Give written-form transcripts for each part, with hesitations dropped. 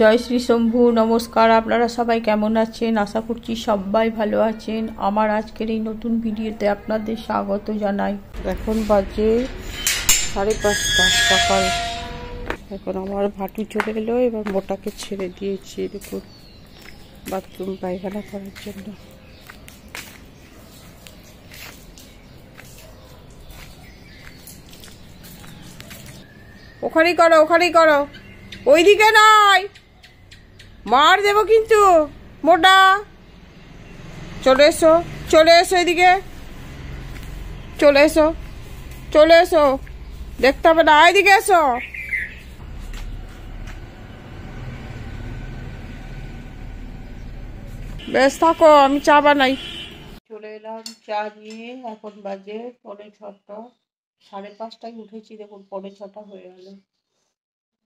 জয় শ্রী শম্ভু। নমস্কার, আপনারা সবাই কেমন আছেন? আশা করছি সবাই ভালো আছেন। আমার আজকের এই নতুন ভিডিওতে আপনাদের স্বাগত জানাই। এখন বাজে 5:30 সকাল। এখন আমার ভাটু চলে এলো, এবার মোটাকে ছেড়ে দিয়েছি দেখুন বাথরুম পায়খানা করার জন্য। ওখানেই করো, ওখানেই করো, ওইদিকে নয়, মার দেবো কিন্তু। মোটা চলে এসো, চলে এসো, এদিকে চলে এসো, চলে এসো, দেখতে হবে না, এদিকে এসো। বেশ থাকো, আমি চা বানাই। চলে এলাম চা নিয়ে। এখন বাজে 6:45, 5:30টায় উঠেছি, দেখুন 6:45 হয়ে গেল।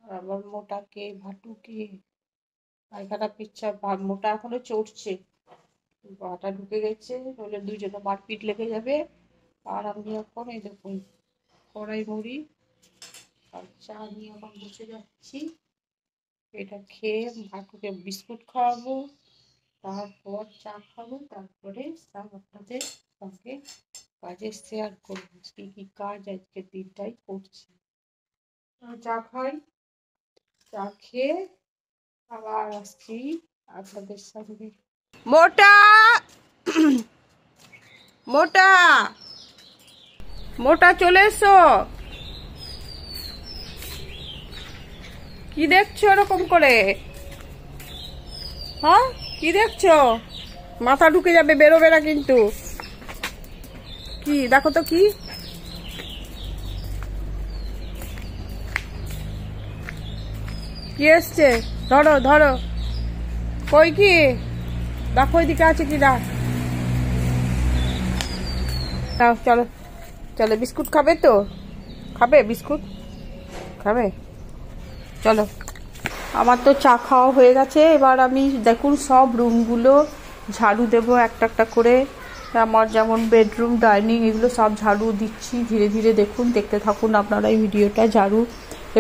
আবার মোটাকে ভাটুকে পায়খানা পিচ্ছা, মোটা এখনো চড়ছে, বাটা ঢুকে গেছে, নইলে দুজনে মারপিট লেগে যাবে। আর আমি এখন এই দেখুন কড়াই মুড়ি আর চা নিয়ে আমার বসে যাচ্ছি। এটা খেয়ে ভাটুকে বিস্কুট খাওয়াবো, তারপর চা খাবো, তারপরে সব আপনাদের সঙ্গে কাজে শেয়ার করবো কি কি কাজ আজকের দিনটাই করছি। চা খাই, চা খেয়ে আবার আসছি আপনাদের সঙ্গে। মোটা মোটা মোটা চলে এসো। কি দেখছো এরকম করে? হ্যাঁ, কি দেখছো? মাথা ঢুকে যাবে, বেরোবে না কিন্তু। কি দেখো তো, কি কি এসছে? ধরো ধরো, কই কি দেখো, ওইদিকে আছে কি না। চলো চলো, বিস্কুট খাবে তো? খাবে বিস্কুট? খাবে, চলো। আমার তো চা খাওয়া হয়ে গেছে। এবার আমি দেখুন সব রুমগুলো ঝাড়ু দেবো একটা একটা করে। আমার যেমন বেডরুম, ডাইনিং, এগুলো সব ঝাড়ু দিচ্ছি ধীরে ধীরে। দেখুন, দেখতে থাকুন আপনারা এই ভিডিওটা। ঝাড়ু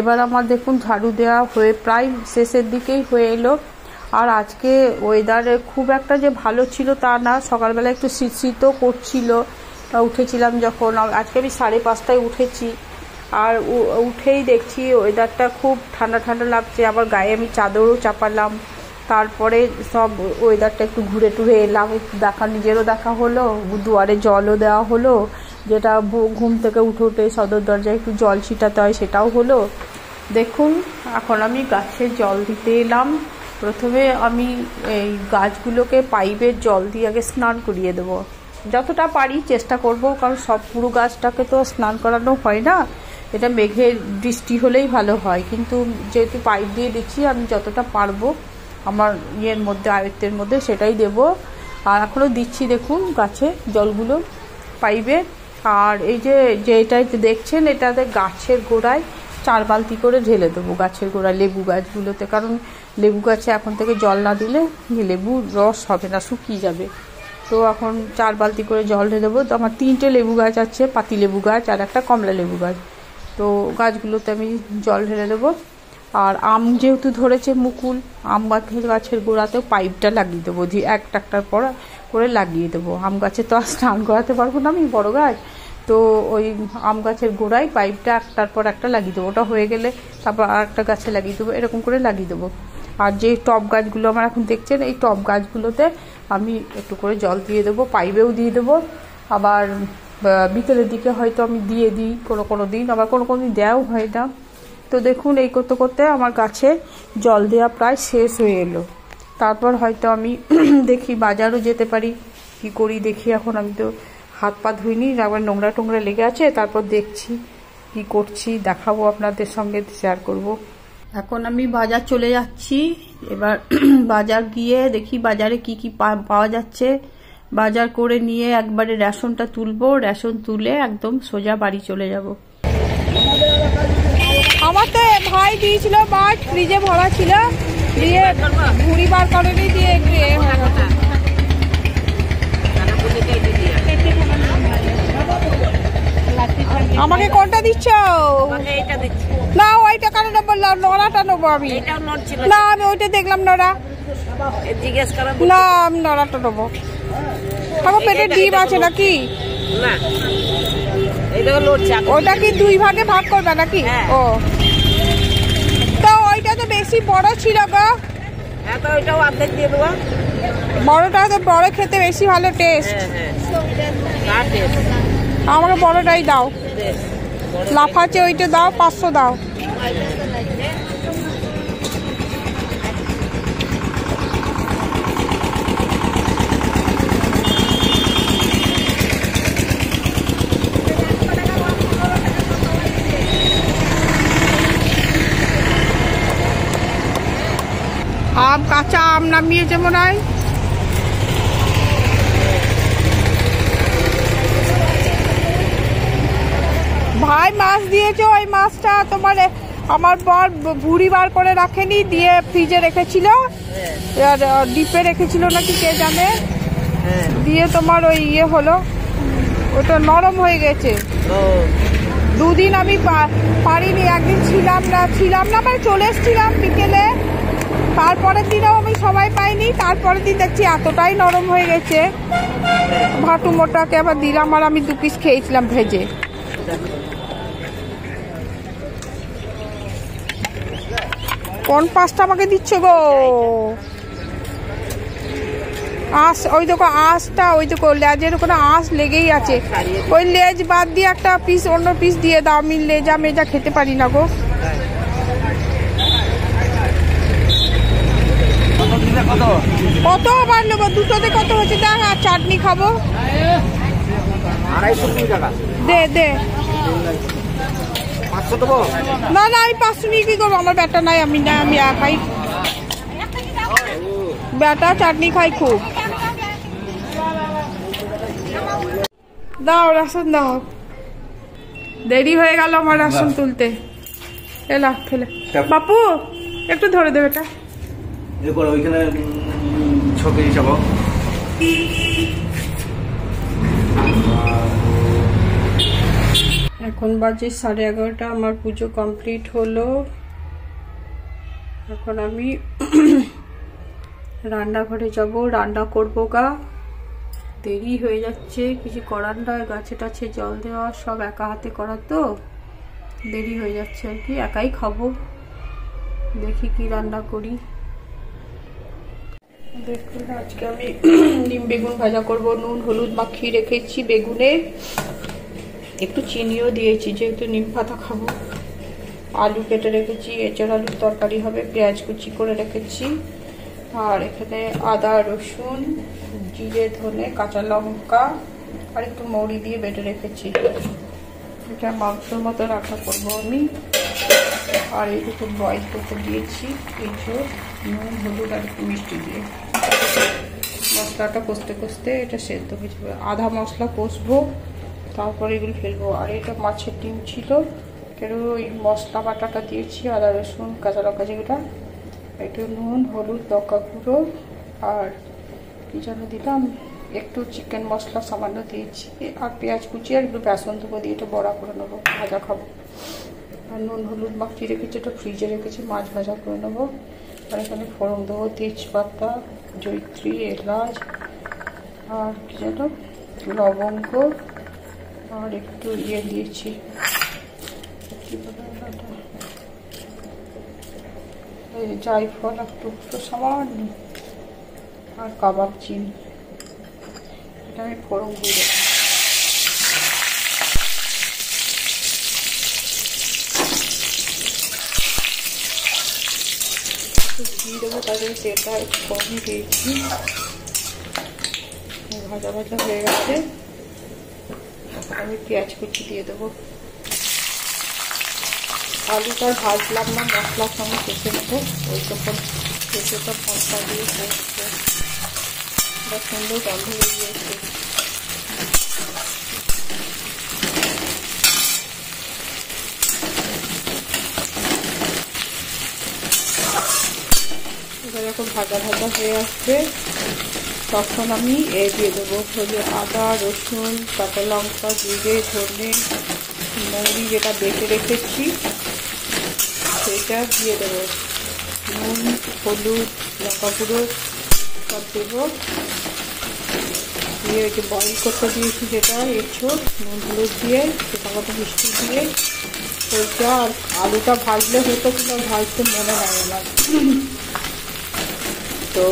এবার আমার দেখুন ঝাড়ু দেওয়া হয়ে প্রায় শেষের দিকেই হয়ে এলো। আর আজকে ওয়েদারে খুব একটা যে ভালো ছিল তা না, সকালবেলা একটু শীত করছিল। উঠেছিলাম যখন, আজকে আমি 5:30টায় উঠেছি। আর উঠেই দেখছি ওয়েদারটা খুব ঠান্ডা ঠান্ডা লাগছে। আবার গায়ে আমি চাদরও চাপালাম। তারপরে সব ওয়েদারটা একটু ঘুরে টুরে এলাম, একটু দেখা, নিজেরও দেখা হলো, দুয়ারে জলও দেওয়া হলো, যেটা ঘুম থেকে উঠে উঠে সদর দরজায় একটু জল ছিটাতে হয় সেটাও হলো। দেখুন এখন আমি গাছে জল দিতে এলাম। প্রথমে আমি এই গাছগুলোকে পাইপের জল দিয়ে আগে স্নান করিয়ে দেবো, যতটা পারি চেষ্টা করব, কারণ সব পুরো গাছটাকে তো স্নান করানো হয় না। এটা মেঘের বৃষ্টি হলেই ভালো হয়, কিন্তু যেহেতু পাইপ দিয়ে দিচ্ছি, আমি যতটা পারবো আমার ইয়ের মধ্যে, আয়ত্তের মধ্যে, সেটাই দেব। আর এখনও দিচ্ছি দেখুন গাছে জলগুলো পাইপে। আর এই যে এটা দেখছেন, এটাতে গাছের গোড়ায় 4 বালতি করে ঢেলে দেবো, গাছের গোড়ায় লেবু গাছগুলোতে। কারণ লেবু গাছে এখন থেকে জল না দিলে লেবুর রস হবে না, শুকিয়ে যাবে। তো এখন 4 বালতি করে জল ঢেলে দেবো। তো আমার 3টে লেবু গাছ আছে, পাতি লেবু গাছ আর একটা কমলা লেবু গাছ। তো গাছগুলোতে আমি জল ঢেলে দেবো। আর আম যেহেতু ধরেছে মুকুল, আম গাছের গোড়াতেও পাইপটা লাগিয়ে দেবো, যে একটার পর করে লাগিয়ে দেবো। আম গাছে তো আর স্নান করাতে পারবো না আমি, বড় গাছ তো। ওই আম গাছের গোড়ায় পাইপটা একটার পর একটা লাগিয়ে দেবো। ওটা হয়ে গেলে তারপর আর একটা গাছে লাগিয়ে দেবো, এরকম করে লাগিয়ে দেবো। আর যে টব গাছগুলো আমার এখন দেখছেন, এই টব গাছগুলোতে আমি একটু করে জল দিয়ে দেবো, পাইপেও দিয়ে দেবো। আবার বিকেলের দিকে হয়তো আমি দিয়ে দিই কোনো দিন, আবার কোনো দিন দেওয়াও হয় না। তো দেখুন এই করতে করতে আমার গাছে জল দেওয়া প্রায় শেষ হয়ে এলো। তারপর হয়তো আমি দেখি বাজারও যেতে পারি, কি করি দেখি। এখন আমি তো হাত পা ধুইনি, আবার নোংরা টোংরা লেগে আছে। তারপর দেখছি কি করছি, দেখাবো আপনাদের সঙ্গে, শেয়ার করব। এখন আমি বাজার চলে যাচ্ছি। এবার বাজার গিয়ে দেখি বাজারে কি কি পাওয়া যাচ্ছে। বাজার করে নিয়ে একবারে রেশনটা তুলবো, রেশন তুলে একদম সোজা বাড়ি চলে যাব। আমার তো ভাই দিয়েছিল মাছ, ফ্রিজে ভরা ছিল, দিয়ে ঘুড়ি বার করেনি, দিয়ে আমাকে কোনটা দিচ্ছ? না ওইটা কেন নেবো? নড়াটা নেবো আমি। না আমি ওইটা দেখলাম নড়া। না আমি নড়াটা নেবো। আমার পেটে ডিম আছে নাকি? ওটা কি 2 ভাগে ভাগ করবে নাকি? ও তো ওইটা তো বেশি বড় ছিল গো। বড়টা তো বড় খেতে বেশি ভালো টেস্ট। আমাকে বড়টাই দাও। লাফাচ্ছে ওইটা দাও, 500 দাও। আম, কাঁচা আম নামিয়েছে মনে হয়। ভাই মাছ দিয়েছে, ওই মাছটা তোমার আমার বর ভুড়ি বার করে রাখেনি, দিয়ে ফ্রিজে রেখেছিল, ডিপে রেখেছিল নাকি কে জানে, দিয়ে তোমার ওই ইয়ে হলো, ওটা নরম হয়ে গেছে। 2 দিন আমি পারিনি, একদিন ছিলাম না মানে চলে এসেছিলাম বিকেলে, তারপরের দিনেও আমি সময় পাইনি, তারপরের দিন দেখছি এতটাই নরম হয়ে গেছে। ভাটু মোটাকে আবার দিলাম, আর আমি 2 পিস খেয়েছিলাম ভেজে। কোন পাঁচটা আমাকে দিচ্ছ গো? আঁশ, ওই দেখো আঁশটা, ওই দেখো লেজের ওখানে আঁশ লেগেই আছে। ওই লেজ বাদ দিয়ে একটা পিস অন্য পিস দিয়ে দাও, আমি লেজা মেজা খেতে পারি না গো। কত আবার নেবো? দুটোতে কত হচ্ছে দেখ, আর চাটনি খাবো। 250 টাকা দে দে। 500 দেবো? না না আমি 500 নিয়ে কি করবো? আমার ব্যাটা নাই, আমি না, আমি একাই ব্যাটা চাটনি খাই খুব। দাও রাসন দাও, দেরি হয়ে গেল আমার রাসন তুলতে। এলা খেলে বাপু একটু ধরে দেবে এটা। এরপর ওইখানে 6 কেজি চাবো। এখন বাজে 11:30, আমার পুজো কমপ্লিট হলো। এখন আমি রান্নাঘরে যাব, রান্না করবো গা। দেরি হয়ে যাচ্ছে, কিছু করার নয়, গাছে টাছে জল দেওয়া সব একা হাতে করা তো দেরি হয়ে যাচ্ছে আর কি। একাই খাবো, দেখি কি রান্না করি। দেখুন আজকে আমি নিম বেগুন ভাজা করব। নুন হলুদ মাখিয়ে রেখেছি বেগুনে, একটু চিনিও দিয়েছি যেহেতু নিম পাতা খাবো। আলু কেটে রেখেছি, এঁচড় আলুর তরকারি হবে, পেঁয়াজ কুচি করে রেখেছি, আর এখানে আদা রসুন জিরে ধনে কাঁচা লঙ্কা আর একটু মৌরি দিয়ে বেটে রেখেছি। এটা মাংসের মতো রান্না করবো আমি। আর এইটুকু বয়েল করতে দিয়েছি, এঁচড় নুন হলুদ আর একটু মিষ্টি দিয়ে। মশলাটা কষতে কষতে এটা সেদ্ধ হয়ে যাবে। আধা মশলা কষবো, তারপরে এগুলো ফেলবো। আর এটা মাছের ডিম ছিল, কেন ওই মশলা বাটাটা দিয়েছি, আদা রসুন কাঁচা লঙ্কা যেগুলো, একটু নুন হলুদ লঙ্কা গুঁড়ো আর কি যেন দিলাম, একটু চিকেন মশলা সামান্য দিয়েছি, আর পেঁয়াজ কুচি আর একটু বেসন দেবো, দিয়ে এটা বড়া করে নেবো, ভাজা খাবো। আর নুন হলুদ মাখিয়ে রেখেছি, এটা ফ্রিজে রেখেছি, মাছ ভাজা করে নেবো। আর এখানে ফোড়ন দেবো, তেজপাতা জয়িত্রী এলাচ আর কি যেন লবঙ্গ আর একটু ইয়ে দিয়েছি, জায়ফল একটু সামান্য, আর কাবাব চিনি। এটা আমি ফোড়ন দিয়ে দেবো। দিয়ে দেবো, তাদের তেলটা একটু কম দিয়েছি। ভাজা ভাজা হয়ে গেছে, আমি পেঁয়াজ কুচি দিয়ে দেবো। আলুটা ভাজলাম না, মশলার সঙ্গে কষে নেবো। ওই তখন কষেটা মশলা দিয়ে কষতে সুন্দর গন্ধ বেরিয়েছে। এবার এখন ভাজা ভাজা হয়ে আসবে, তখন আমি দিয়ে দেবো হলো আদা, রসুন, কাঁচা লঙ্কা, জিরে, ধনে, মৌরি যেটা বেটে রেখেছি সেটা দিয়ে দেবো। নুন, হলুদ, লঙ্কা গুঁড়ো সব দেবো। দিয়ে ওই যে বয়েল করতে দিয়েছি যেটা এঁচোড়, নুন হলুদ দিয়ে সেটা মতো মিষ্টি দিয়ে ওইটা। আর আলুটা ভাজলে হতো কিনা ভাজতে মনে হয় আমার, তো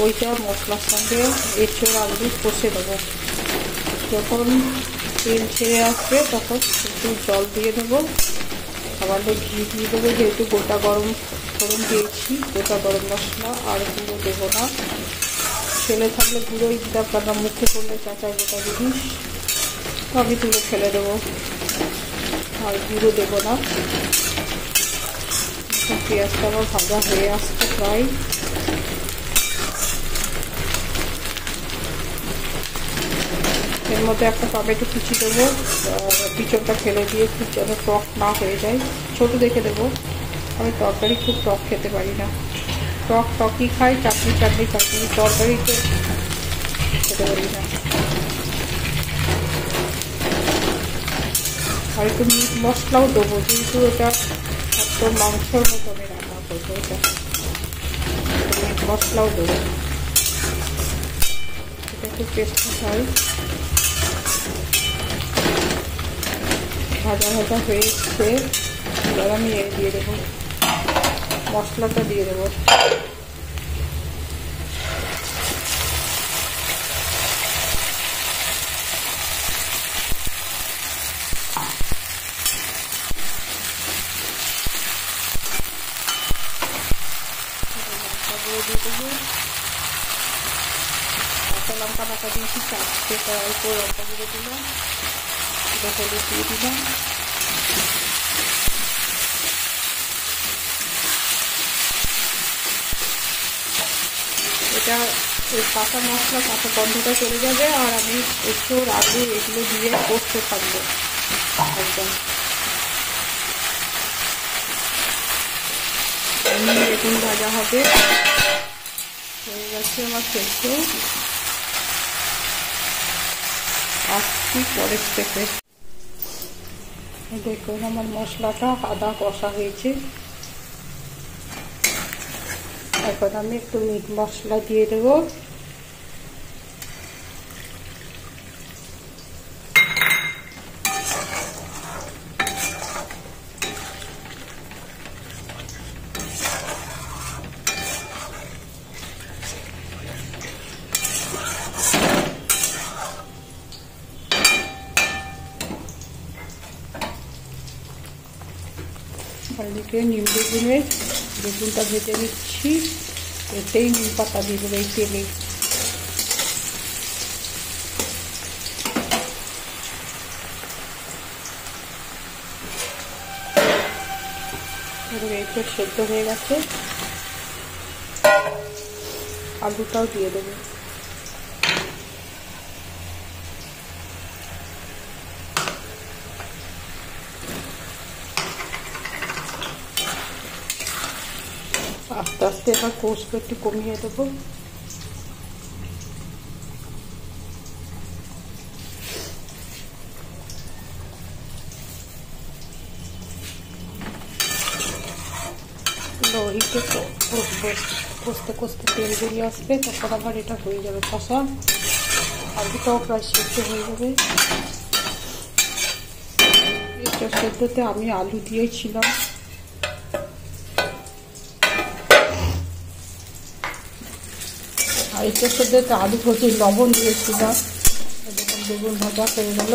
ওইটা মশলার সঙ্গে এঁচোড় আলু কষে দেবো। যখন তেল ছেড়ে আসবে তখন একটু জল দিয়ে দেবো, আবার ঘি দিয়ে দেবো, যেহেতু গোটা গরম দিয়েছি, গোটা গরম মশলা আর গুঁড়ো দেবো না। ছেলে থাকলে গুঁড়োই দিতাম, কারণ মুখে করলে চাচার গোটা জিনিস, তো আমি তুলে ফেলে দেবো, আর গুঁড়ো দেবো না। পেঁয়াজটা আমার ভাজা হয়ে আসছে প্রায়। এর মধ্যে একটা টমেটো কুচি দেবো, পিছনটা ফেলে দিয়ে খুব যেন টক না হয়ে যায়, ছোটো দেখে দেবো। আমি তরকারি খুব টক খেতে পারি না, টকই খাই, চাটনি খাই, তরকারি তো খেতে পারি না। আর একটু মিট মশলাও দেবো, যেহেতু এটা একদম মাংসর মতো আমি রান্না করবো, এটা মিট মশলাও দেবো, এটা একটু টেস্টি হয়। ভাজা হয়ে এসছে, এবার আমি দিয়ে দেবো, মশলাটা দিয়ে দেবো। কাঁচা লঙ্কা বাটা দিয়েছি, চারটে অল্প লঙ্কা গুঁড়ো দিলাম, এটা হলুদ দিয়ে দিলাম। এটা ওই কাঁচা মশলা কাঁচা গন্ধটা চলে যাবে, আর আমি এঁচোড় আলু এগুলো দিয়ে কষতে থাকবো একদম। বেগুন ভাজা হবে, হয়ে গেছে আমার সেদ্ধ। আসছি পরের স্টেপে। দেখুন আমার মশলাটা আদা কষা হয়েছে, এখন আমি একটু মিট মশলা দিয়ে দেবো। এদিকে নিম বেগুনটা ভেজে নিচ্ছি, এতেই নিম পাতা দিয়ে দেবো এই তেলে। এইটা সেদ্ধ হয়ে গেছে, আলুটাও দিয়ে দেবো। আস্তে আস্তে এবার কষবে, একটু কমিয়ে দেবো। হিটে কষতে কষতে তেল বেরিয়ে আসবে, তখন আবার এটা হয়ে যাবে কষা, আলুটাও প্রায় সেদ্ধ হয়ে যাবে। এটা সেদ্ধতে আমি আলু দিয়েছিলাম, আর এটা সেদ্ধতে আলু প্রচুর লবণ দিয়েছিলাম। দেখুন বেগুন ভাজা হয়ে গেল।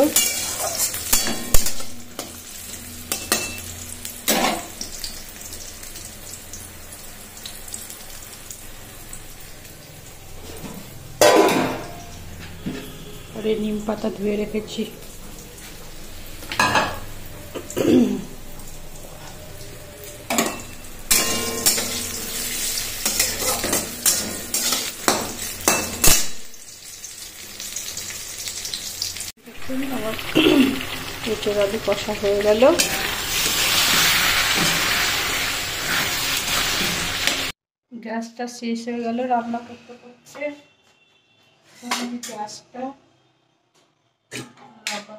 পরে নিম পাতা ধুয়ে রেখেছি, আমার এঁচোড় আলু কষা হয়ে গেল। গ্যাসটা শেষ হয়ে গেল রান্না করতে করতে। আমি গ্যাসটা লাগাবো,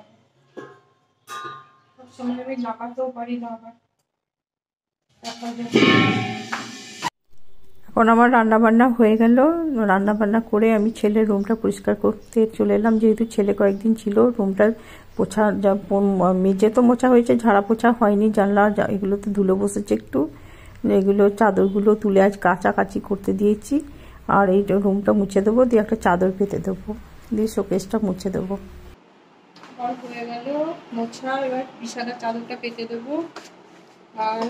সবসময় আমি লাগাতেও পারি না আবার। এখন আমার রান্না বান্না হয়ে গেল। রান্না বান্না করে আমি ছেলের রুমটা পরিষ্কার করতে চলে এলাম, যেহেতু ছেলে কয়েকদিন ছিল। রুমটা পোছা, মেঝে তো মোছা হয়েছে, ঝাড়া পোছা হয়নি। জানলা এগুলোতে ধুলো বসেছে একটু, এগুলো চাদরগুলো তুলে আজ কাচাকাচি করতে দিয়েছি। আর এই রুমটা মুছে দেবো, দিয়ে একটা চাদর পেতে দেবো, দিয়ে শোকেসটা মুছে দেবো। হয়ে গেল মোছা, এবার বিছানার চাদরটা পেতে দেবো। আর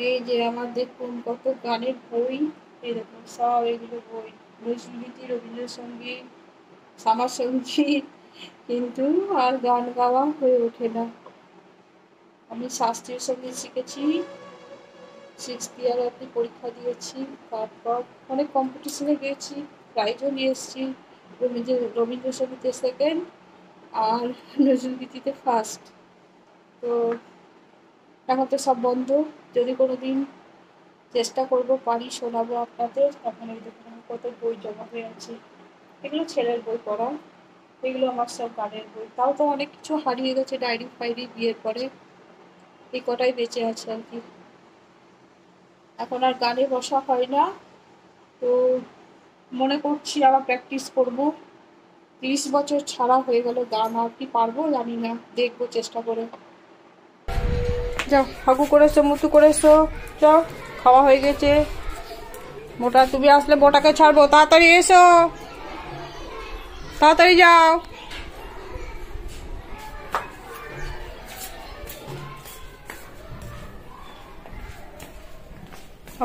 এই যে আমার দেখুন কত গানের বই, এই দেখুন সব এগুলো বই, নজরুলগীতি, রবীন্দ্রসঙ্গীত, শ্যামা সঙ্গীত, কিন্তু আর গান গাওয়া হয়ে ওঠে না। আমি শাস্ত্রীয় সঙ্গীত শিখেছি, 6th ইয়ার অব্দি পরীক্ষা দিয়েছি, তারপর অনেক কম্পিটিশনে গিয়েছি, প্রাইজও নিয়ে এসেছি। রবীন্দ্রসঙ্গীতে 2nd আর নজরুলগীতিতে 1st। তো এখন তো সব বন্ধ, যদি কোনো দিন চেষ্টা করবো পারি শোনাবো আপনাদের। তখন এই দেখুন আমার কত বই জমা হয়ে আছে, এগুলো ছেলের বই পড়া, এগুলো আমার সব গানের বই। তাও তো অনেক কিছু হারিয়ে গেছে, ডায়েরি ফাইরি বিয়ের পরে, এই কটাই বেঁচে আছে আর কি। এখন আর গানে বসা হয় না, তো মনে করছি আবার প্র্যাকটিস করব। 30 বছর ছাড়া হয়ে গেল, গান আর কি পারবো জানি না, দেখবো চেষ্টা করে। যাও হাগু করেছো, মুতু করেছো, যাও খাওয়া হয়ে গেছে। মোটা তুমি আসলে মোটাকে ছাড়বো, তাড়াতাড়ি এসো, তাড়াতাড়ি যাও।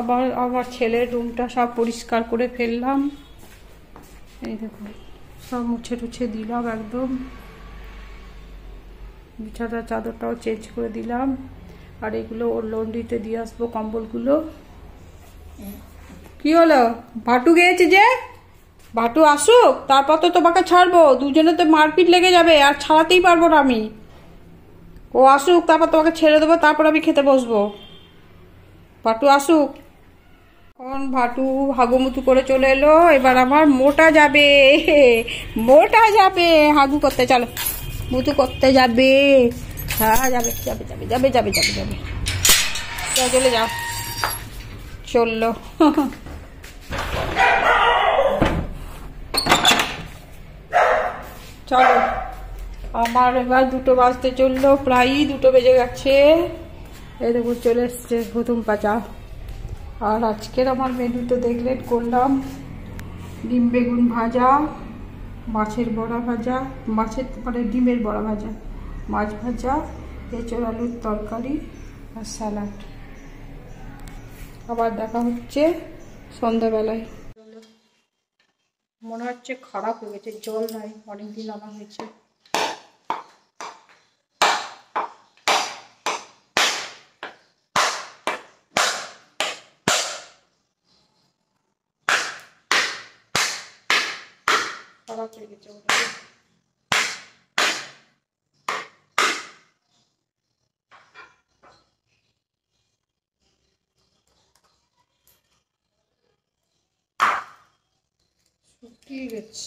আবার আমার ছেলের রুমটা সব পরিষ্কার করে ফেললাম, এই দেখুন সব মুছে টুছে দিলাম একদম। বিছানার চাদরটাও চেঞ্জ করে দিলাম। আর এগুলো ওর লন্ড্রিতে দিয়ে আসবো, কম্বলগুলো। কি হলো, ভাটু গিয়েছে যে? ভাটু আসুক তারপর তো তোমাকে ছাড়বো, দুজনে তো মারপিট লেগে যাবে, আর ছাড়াতেই পারবো না আমি। ও আসুক তারপর তোমাকে ছেড়ে দেবো, তারপর আমি খেতে বসবো। ভাটু আসুক। এখন ভাটু হাগুমুতু করে চলে এলো, এবার আমার মোটা যাবে, মোটা যাবে হাগু করতে। চলো মুতু করতে যাবে, হ্যাঁ যাবে যাবে যাবে যাবে যাবে যাবে যাবে, চলে যাও, চললো। চলো আমার এবার 2টো বাজতে চললো, প্রায়ই 2টো বেজে গেছে। এই দেখুন চলে এসছে প্রথম পাচা। আর আজকের আমার মেনু তো দেখলেন, করলাম ডিম বেগুন ভাজা, মাছের বড়া ভাজা, মাছের মানে ডিমের বড়া ভাজা, মাছ ভাজা, এঁচোড় আলুর তরকারি আর স্যালাড। আবার দেখা হচ্ছে সন্ধ্যাবেলায়। মনে হচ্ছে খারাপ হয়ে গেছে, জল নাই, অনেকদিন আনা হয়েছে। খারাপ হয়ে গেছে শুকিয়ে গেছে।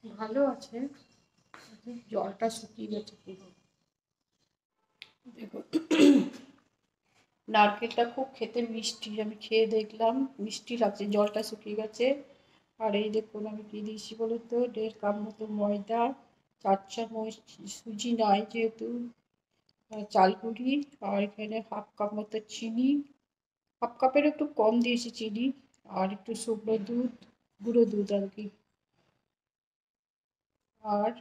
ভালো আছে, জলটা শুকিয়ে গেছে পুরো। দেখুন নারকেলটা খুব খেতে মিষ্টি, আমি খেয়ে দেখলাম মিষ্টি লাগছে, জলটা শুকিয়ে গেছে। আর এই দেখুন আমি কি দিয়েছি বলুন তো, 1.5 কাপ মতো ময়দা, 4 চামচ সুজি নয় যেহেতু, চাল গুঁড়ি, আর এখানে 1/2 কাপ মতো চিনি, 1/2 কাপের একটু কম দিয়েছি চিনি, আর একটু শুকনো দুধ, গুঁড়ো দুধ আর কি। আর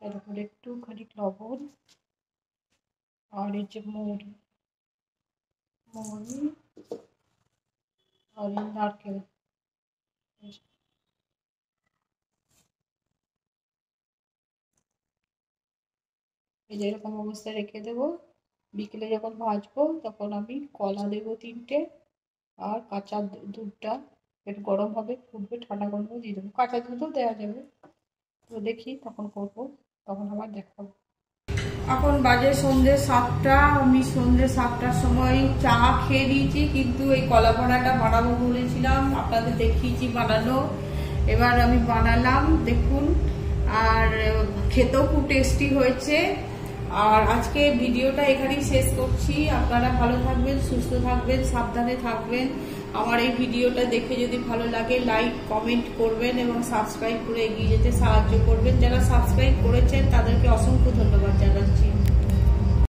এরকম একটুখানি লবণ, আর এই যে মৌরি, আর এই নারকেল, এই যে এরকম অবস্থায় রেখে দেবো। বিকেলে যখন ভাজবো তখন আমি কলা দেবো 3টে, আর কাঁচা দুধটা একটু গরম হবে, ফুটবে, ঠান্ডা গরম করে দিয়ে দেবো। কাঁচা দুধও দেওয়া যাবে, তো দেখি তখন করবো, তখন আবার দেখাবো। এখন বাজে সন্ধ্যে 7টা। আমি সন্ধ্যে 7টার সময় চা খেয়ে নিয়েছি, কিন্তু এই কলা বড়াটা বানাবো বলেছিলাম, আপনাদের দেখিয়েছি বানানো। এবার আমি বানালাম, দেখুন, আর খেতেও খুব টেস্টি হয়েছে। আর আজকে ভিডিওটা এখানেই শেষ করছি। আপনারা ভালো থাকবেন, সুস্থ থাকবেন, সাবধানে থাকবেন। আমার এই ভিডিওটা দেখে যদি ভালো লাগে লাইক কমেন্ট করবেন এবং সাবস্ক্রাইব করে এগিয়ে যেতে সাহায্য করবেন। যারা সাবস্ক্রাইব করেছেন তাদেরকে অসংখ্য ধন্যবাদ জানাচ্ছি।